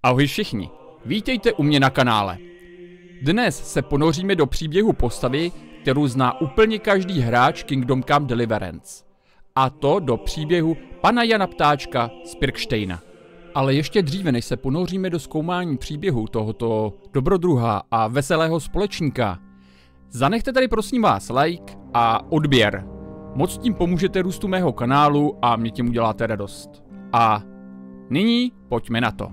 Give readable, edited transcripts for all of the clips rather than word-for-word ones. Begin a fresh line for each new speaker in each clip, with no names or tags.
Ahoj všichni, vítejte u mě na kanále. Dnes se ponoříme do příběhu postavy, kterou zná úplně každý hráč Kingdom Come Deliverance. A to do příběhu pana Jana Ptáčka z Pirkštejna. Ale ještě dříve, než se ponoříme do zkoumání příběhu tohoto dobrodruha a veselého společníka, zanechte tady prosím vás like a odběr. Moc tím pomůžete růstu mého kanálu a mě tím uděláte radost. A nyní pojďme na to.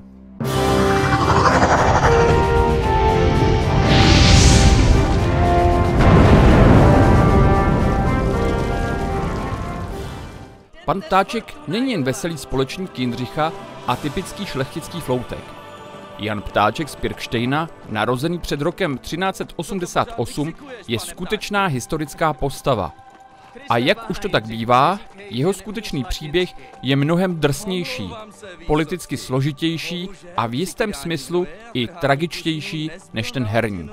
Pan Ptáček není jen veselý společník Jindřicha a typický šlechtický floutek. Jan Ptáček z Pirkštejna, narozený před rokem 1388, je skutečná historická postava. A jak už to tak bývá, jeho skutečný příběh je mnohem drsnější, politicky složitější a v jistém smyslu i tragičtější než ten herní.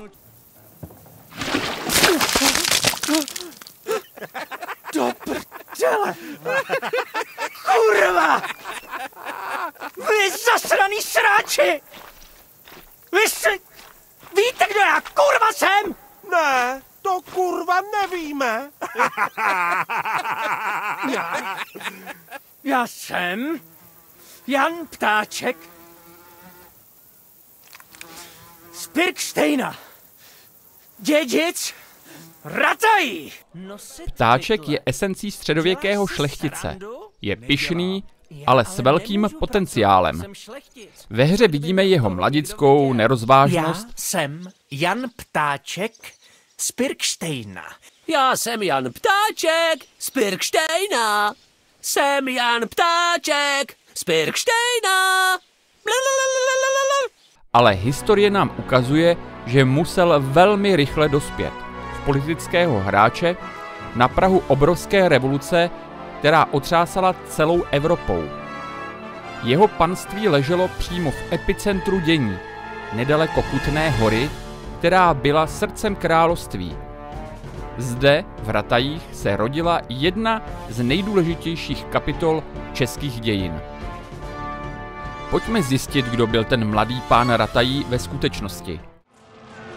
Do prdele! Kurva! Vy zasraný sráči! Víte, kdo já kurva jsem?
Ne, to kurva nevíme.
Já jsem Jan Ptáček z Pirkštejna. Dědic Ratají.
Ptáček je esencí středověkého šlechtice. Je pyšný, ale s velkým potenciálem. Ve hře vidíme jeho mladickou nerozvážnost.
Já jsem Jan Ptáček z Pirkštejna.
Já jsem Jan Ptáček z Pirkštejna. Jsem Jan Ptáček z Pirkštejna.
Ale historie nám ukazuje, že musel velmi rychle dospět v politického hráče na prahu obrovské revoluce, která otřásala celou Evropou. Jeho panství leželo přímo v epicentru dění, nedaleko Kutné Hory, která byla srdcem království. Zde, v Ratajích, se rodila jedna z nejdůležitějších kapitol českých dějin. Pojďme zjistit, kdo byl ten mladý pán Ratají ve skutečnosti.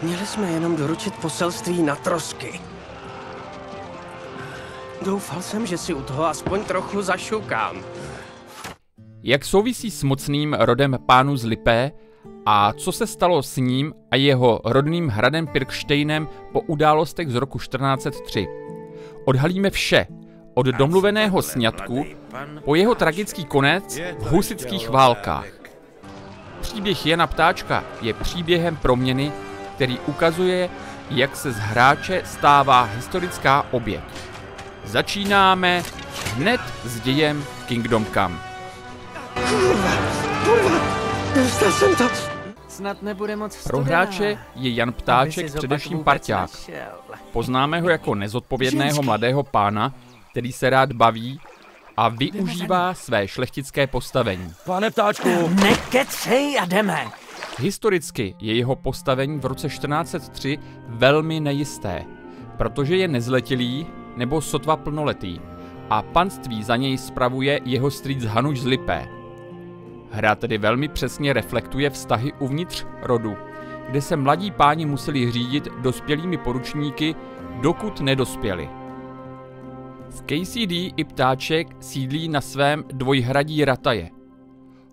Měli jsme jenom doručit poselství na trosky. Doufal jsem, že si u toho aspoň trochu zašukám.
Jak souvisí s mocným rodem pánů z Lipé a co se stalo s ním a jeho rodným hradem Pirkštejnem po událostech z roku 1403? Odhalíme vše, od domluveného sňatku po jeho tragický konec v husitských válkách. Příběh Jana Ptáčka je příběhem proměny, který ukazuje, jak se z hráče stává historická oběť. Začínáme hned s dějem Kingdom Come.
Dostal jsem to.
Snad nebude moc
Pro hráče je Jan Ptáček především parťák. Poznáme ho jako nezodpovědného mladého pána, který se rád baví a využívá své šlechtické postavení.
Pane Ptáčku!
Nekecej a jdeme.
Historicky je jeho postavení v roce 1403 velmi nejisté, protože je nezletilý nebo sotva plnoletý a panství za něj spravuje jeho strýc Hanuš z Lipé. Hra tedy velmi přesně reflektuje vztahy uvnitř rodu, kde se mladí páni museli řídit dospělými poručníky, dokud nedospěli. V KCD i Ptáček sídlí na svém dvojhradí Rataje.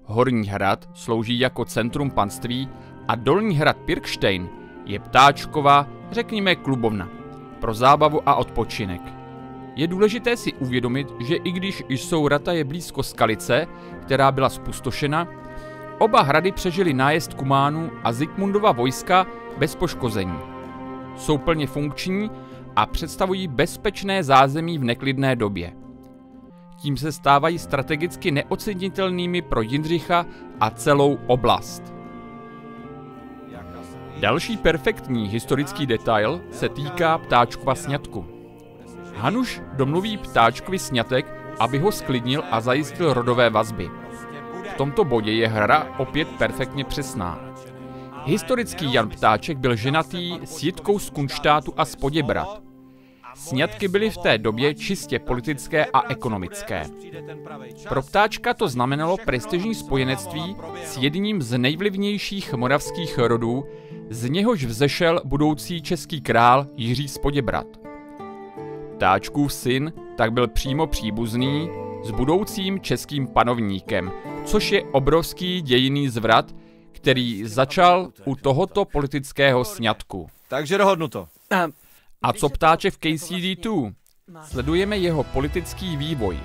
Horní hrad slouží jako centrum panství a dolní hrad Pirkštejn je Ptáčkova, řekněme, klubovna pro zábavu a odpočinek. Je důležité si uvědomit, že i když jsou Rataje blízko Skalice, která byla zpustošena, oba hrady přežily nájezd Kumánů a Zikmundova vojska bez poškození. Jsou plně funkční a představují bezpečné zázemí v neklidné době. Tím se stávají strategicky neocenitelnými pro Jindřicha a celou oblast. Další perfektní historický detail se týká Ptáčkova sňatku. Hanuš domluví Ptáčkovi sňatek, aby ho sklidnil a zajistil rodové vazby. V tomto bodě je hra opět perfektně přesná. Historický Jan Ptáček byl ženatý s Jitkou z Kunštátu a z Poděbrad. Sňatky byly v té době čistě politické a ekonomické. Pro Ptáčka to znamenalo prestižní spojenectví s jedním z nejvlivnějších moravských rodů, z něhož vzešel budoucí český král Jiří z Poděbrad. Ptáčkův syn tak byl přímo příbuzný s budoucím českým panovníkem, což je obrovský dějinný zvrat, který začal u tohoto politického sňatku.
Takže dohodnuto.
A co Ptáček v KCD2? Sledujeme jeho politický vývoj.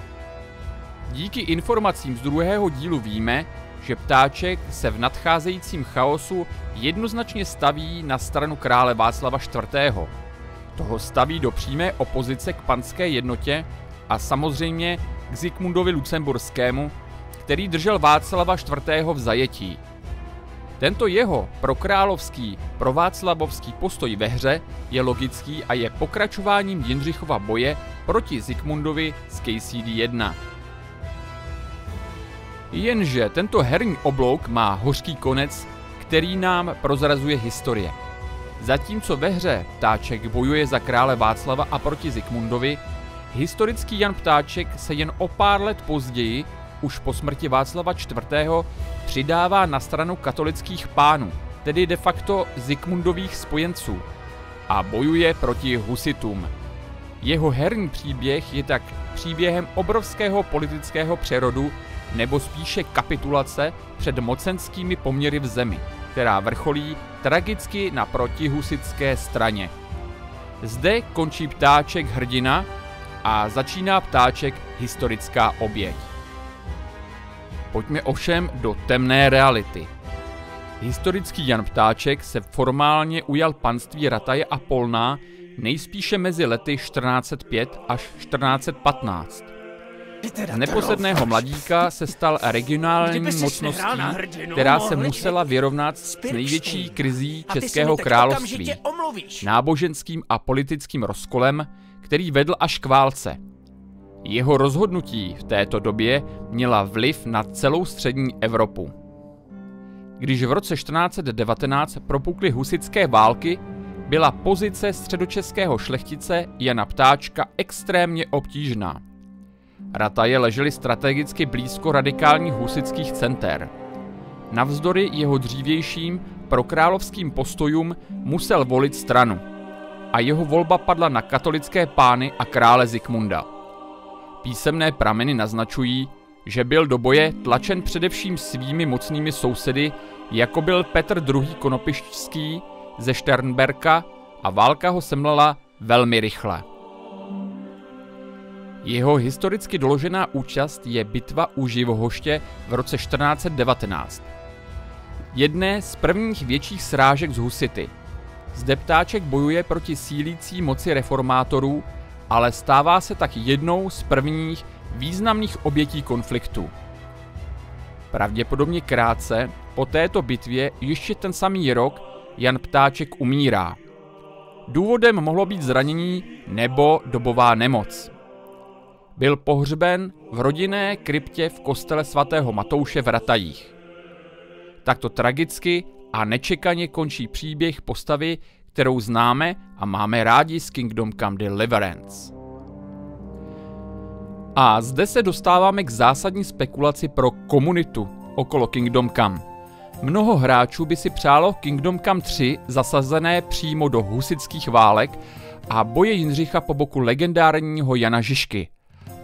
Díky informacím z druhého dílu víme, že Ptáček se v nadcházejícím chaosu jednoznačně staví na stranu krále Václava IV. Toho staví do přímé opozice k panské jednotě a samozřejmě k Zikmundovi Lucemburskému, který držel Václava IV. V zajetí. Tento jeho prokrálovský, prováclavovský postoj ve hře je logický a je pokračováním Jindřichova boje proti Zikmundovi z KCD1. Jenže tento herní oblouk má hořký konec, který nám prozrazuje historie. Zatímco ve hře Ptáček bojuje za krále Václava a proti Zikmundovi, historický Jan Ptáček se jen o pár let později, už po smrti Václava IV., přidává na stranu katolických pánů, tedy de facto Zikmundových spojenců, a bojuje proti husitům. Jeho herní příběh je tak příběhem obrovského politického přerodu, nebo spíše kapitulace před mocenskými poměry v zemi, která vrcholí tragicky na protihusitské straně. Zde končí Ptáček hrdina a začíná Ptáček historická oběť. Pojďme ovšem do temné reality. Historický Jan Ptáček se formálně ujal panství Rataje a Polná nejspíše mezi lety 1405 až 1415. Z neposedného mladíka se stal regionální mocností, která se musela vyrovnat s největší krizí Českého království, náboženským a politickým rozkolem, který vedl až k válce. Jeho rozhodnutí v této době měla vliv na celou střední Evropu. Když v roce 1419 propukly husitské války, byla pozice středočeského šlechtice Jana Ptáčka extrémně obtížná. Rataje ležely strategicky blízko radikálních husitských center. Navzdory jeho dřívějším prokrálovským postojům musel volit stranu a jeho volba padla na katolické pány a krále Zikmunda. Písemné prameny naznačují, že byl do boje tlačen především svými mocnými sousedy, jako byl Petr II. Konopišťský ze Šternberka, a válka ho semlala velmi rychle. Jeho historicky doložená účast je bitva u Živohoště v roce 1419. Jedné z prvních větších srážek z husity. Zde Ptáček bojuje proti sílící moci reformátorů, ale stává se tak jednou z prvních významných obětí konfliktu. Pravděpodobně krátce po této bitvě ještě ten samý rok Jan Ptáček umírá. Důvodem mohlo být zranění nebo dobová nemoc. Byl pohřben v rodinné kryptě v kostele svatého Matouše v Ratajích. Takto tragicky a nečekaně končí příběh postavy, kterou známe a máme rádi z Kingdom Come Deliverance. A zde se dostáváme k zásadní spekulaci pro komunitu okolo Kingdom Come. Mnoho hráčů by si přálo Kingdom Come 3 zasazené přímo do husitských válek a boje Jindřicha po boku legendárního Jana Žižky.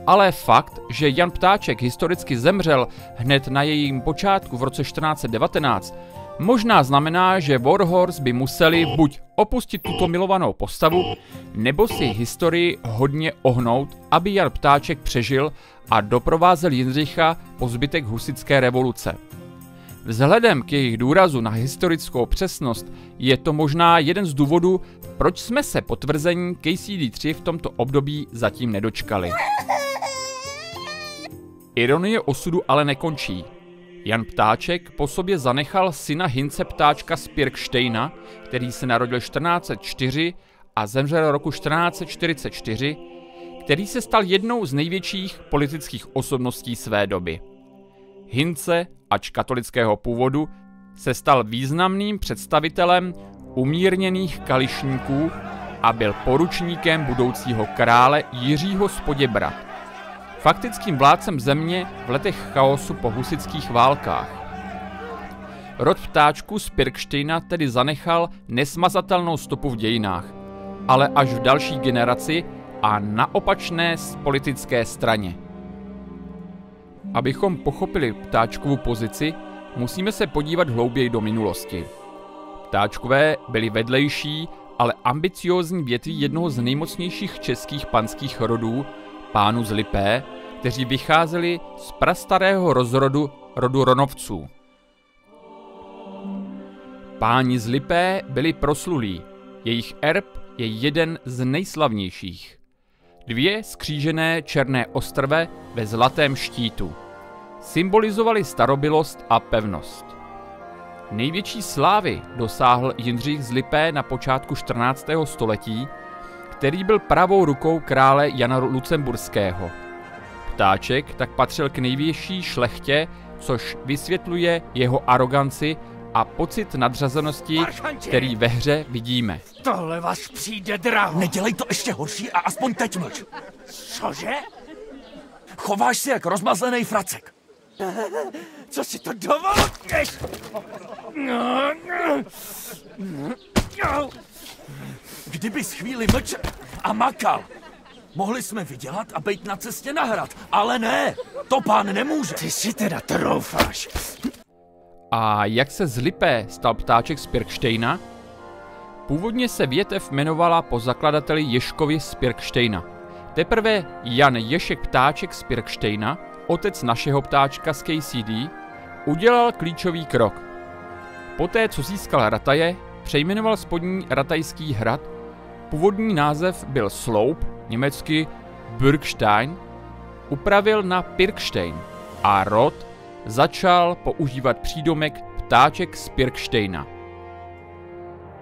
Ale fakt, že Jan Ptáček historicky zemřel hned na jejím počátku v roce 1419, možná znamená, že Warhorse by museli buď opustit tuto milovanou postavu, nebo si historii hodně ohnout, aby Jan Ptáček přežil a doprovázel Jindřicha po zbytek husitské revoluce. Vzhledem k jejich důrazu na historickou přesnost je to možná jeden z důvodů, proč jsme se potvrzení KCD3 v tomto období zatím nedočkali. Ironie osudu ale nekončí. Jan Ptáček po sobě zanechal syna Hynce Ptáčka z Pirkštejna, který se narodil 1404 a zemřel roku 1444, který se stal jednou z největších politických osobností své doby. Hynce, ač katolického původu, se stal významným představitelem umírněných kališníků a byl poručníkem budoucího krále Jiřího z Poděbrad, faktickým vládcem země v letech chaosu po husitských válkách. Rod Ptáčků z Pirkštejna tedy zanechal nesmazatelnou stopu v dějinách, ale až v další generaci a na opačné politické straně. Abychom pochopili Ptáčkovu pozici, musíme se podívat hlouběji do minulosti. Ptáčkové byli vedlejší, ale ambiciózní větví jednoho z nejmocnějších českých panských rodů, pánů z Lipé, kteří vycházeli z prastarého rozrodu rodu Ronovců. Páni z Lipé byli proslulí, jejich erb je jeden z nejslavnějších. 2 skřížené černé ostrve ve zlatém štítu. Symbolizovali starobylost a pevnost. Největší slávy dosáhl Jindřich z Lipé na počátku 14. století, který byl pravou rukou krále Jana Lucemburského. Ptáček tak patřil k nejvyšší šlechtě, což vysvětluje jeho aroganci a pocit nadřazenosti, který ve hře vidíme.
Tohle vás přijde draho.
Nedělej to ještě horší a aspoň teď mlč.
Cože?
Chováš se jak rozmazlený fracek.
Co si to dovolíš?
Kdybys chvíli mlčel a makal, mohli jsme vydělat a být na cestě na hrad, ale ne, to pán nemůže.
Ty si teda troufáš.
A jak se z Lipé stal Ptáček z Pirkštejna? Původně se větev jmenovala po zakladateli Ježkovi z Pirkštejna. Teprve Jan Ježek Ptáček z Pirkštejna, otec našeho Ptáčka z KCD, udělal klíčový krok. Poté, co získal Rataje, přejmenoval spodní Ratajský hrad. Původní název byl Sloup, německy Bürgstein, upravil na Pirkstein a rod začal používat přídomek Ptáček z Pirkštejna.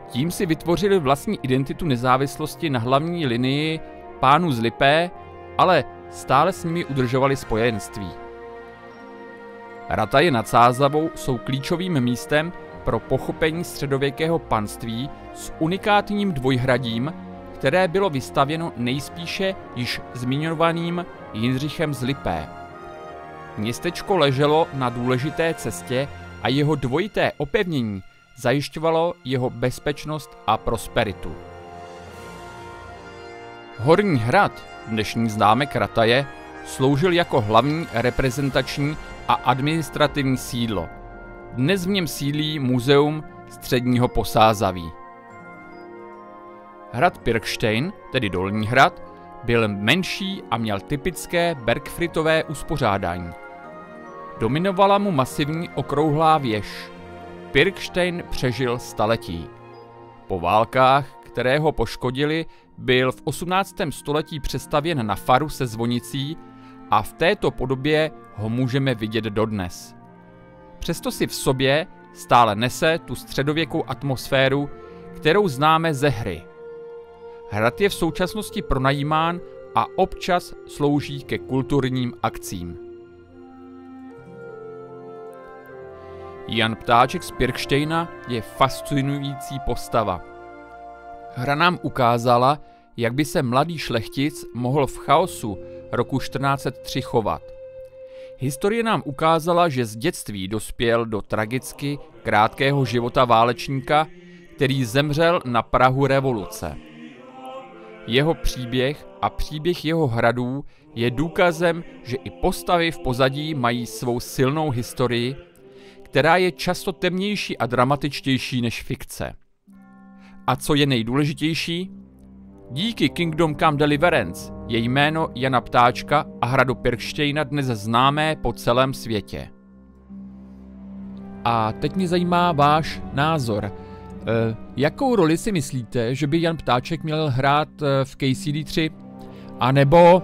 Tím si vytvořili vlastní identitu nezávislosti na hlavní linii pánů z Lipé, ale stále s nimi udržovali spojenství. Rataje nad Sázavou jsou klíčovým místem pro pochopení středověkého panství s unikátním dvojhradím, které bylo vystavěno nejspíše již zmiňovaným Jindřichem z Lipé. Městečko leželo na důležité cestě a jeho dvojité opevnění zajišťovalo jeho bezpečnost a prosperitu. Horní hrad, dnešní zámek Rataje, sloužil jako hlavní reprezentační a administrativní sídlo. Dnes v něm sídlí muzeum středního Posázaví. Hrad Pirkštein, tedy Dolní hrad, byl menší a měl typické bergfritové uspořádání. Dominovala mu masivní okrouhlá věž. Pirkštein přežil staletí. Po válkách, které ho poškodili, byl v 18. století přestavěn na faru se zvonicí a v této podobě ho můžeme vidět dodnes. Přesto si v sobě stále nese tu středověkou atmosféru, kterou známe ze hry. Hrad je v současnosti pronajímán a občas slouží ke kulturním akcím. Jan Ptáček z Pirkštejna je fascinující postava. Hra nám ukázala, jak by se mladý šlechtic mohl v chaosu roku 1403 chovat. Historie nám ukázala, že z dětství dospěl do tragicky krátkého života válečníka, který zemřel na prahu revoluce. Jeho příběh a příběh jeho hradů je důkazem, že i postavy v pozadí mají svou silnou historii, která je často temnější a dramatičtější než fikce. A co je nejdůležitější? Díky Kingdom Come Deliverance je jméno Jana Ptáčka a hradu Pirkštejna dnes známé po celém světě. A teď mě zajímá váš názor. Jakou roli si myslíte, že by Jan Ptáček měl hrát v KCD 3? A nebo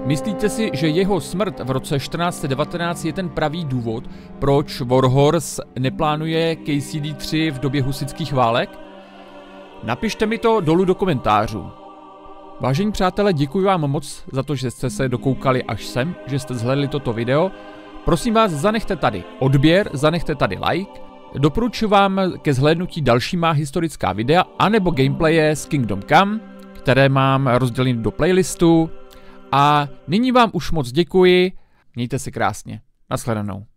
myslíte si, že jeho smrt v roce 1419 je ten pravý důvod, proč Warhorse neplánuje KCD 3 v době husitských válek? Napište mi to dolů do komentářů. Vážení přátelé, děkuji vám moc za to, že jste se dokoukali až sem, že jste zhlédli toto video. Prosím vás, zanechte tady odběr, zanechte tady like Doporučuji vám ke zhlédnutí další má historická videa anebo gameplaye z Kingdom Come, které mám rozdělené do playlistu. A nyní vám už moc děkuji, mějte se krásně, nashledanou.